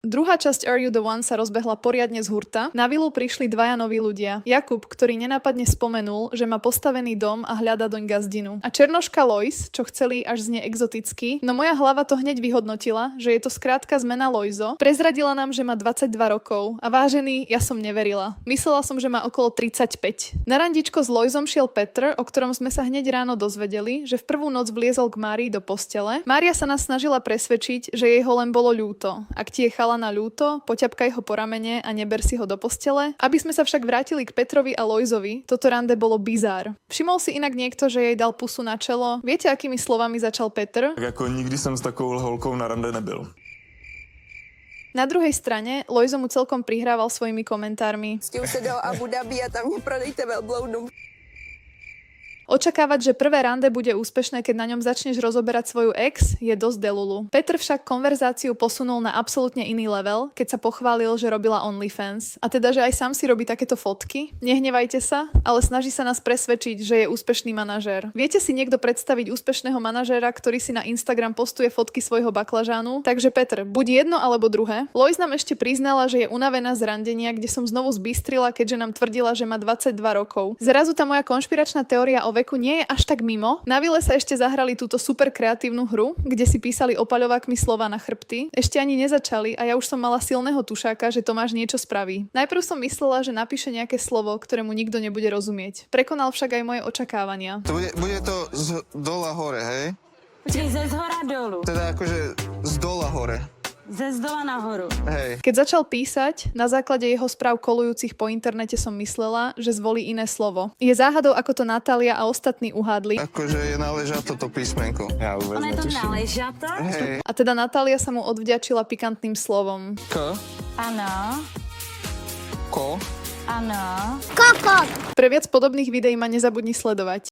Druhá časť Are You The One sa rozbehla poriadne z hurta. Na vilu prišli dvaja noví ľudia. Jakub, ktorý nenápadne spomenul, že má postavený dom a hľada doň gazdinu. A černoška Lois, čo chceli až znie exoticky, no moja hlava to hneď vyhodnotila, že je to skrátka zmena Loizo. Prezradila nám, že má 22 rokov. A vážený, ja som neverila. Myslela som, že má okolo 35. Na randičko s Loisom šiel Petr, o ktorom sme sa hneď ráno dozvedeli, že v prvú noc vliezol k Márii do postele. Mária sa nás snažila presvedčiť, že jej ho len bolo ľúto. Ak ti je na ľúto, poťapkaj ho po ramene a neber si ho do postele. Aby sme sa však vrátili k Petrovi a Loisovi, toto rande bolo bizár. Všimol si inak niekto, že jej dal pusu na čelo? Viete, akými slovami začal Petr? Tak jako nikdy jsem s takovou holkou na rande nebyl. Na druhej strane, Loizo mu celkom prihrával svojimi komentármi. Stěhu se do Abu Dhabi a tam mě prodejte velbloudům. Očakávať, že prvé rande bude úspešné, keď na ňom začneš rozoberať svoju ex, je dosť delulu. Petr však konverzáciu posunul na absolútne iný level, keď sa pochválil, že robila OnlyFans. A teda, že aj sám si robí takéto fotky? Nehnevajte sa, ale snaží sa nás presvedčiť, že je úspešný manažér. Viete si niekto predstaviť úspešného manažéra, ktorý si na Instagram postuje fotky svojho baklažánu? Takže Petr, buď jedno alebo druhé. Lois nám ešte priznala, že je unavená z randenia, kde som znovu zbystrila, keďže nám tvrdila, že má 22 rokov. Zrazu tá moja konšpiračná teória o veku nie je až tak mimo. Na vile sa ešte zahrali túto super kreatívnu hru, kde si písali opaľovákmi slova na chrbty. Ešte ani nezačali a ja už som mala silného tušáka, že Tomáš niečo spraví. Najprv som myslela, že napíše nejaké slovo, ktorému nikto nebude rozumieť. Prekonal však aj moje očakávania. Bude to z dola hore, hej? Počkej, ze zhora dolu. Teda akože z dola hore. Ze zdola nahoru. Hej. Keď začal písať, na základe jeho správ kolujúcich po internete som myslela, že zvolí iné slovo. Je záhadou, ako to Natália a ostatní uhádli. Akože je naležato to písmenko. Já vůbec Ono je to netuším. naležato? Hej. A teda Natália sa mu odvďačila pikantným slovom. K, Ano, ko. ano. Pre viac podobných videí ma nezabudni sledovať.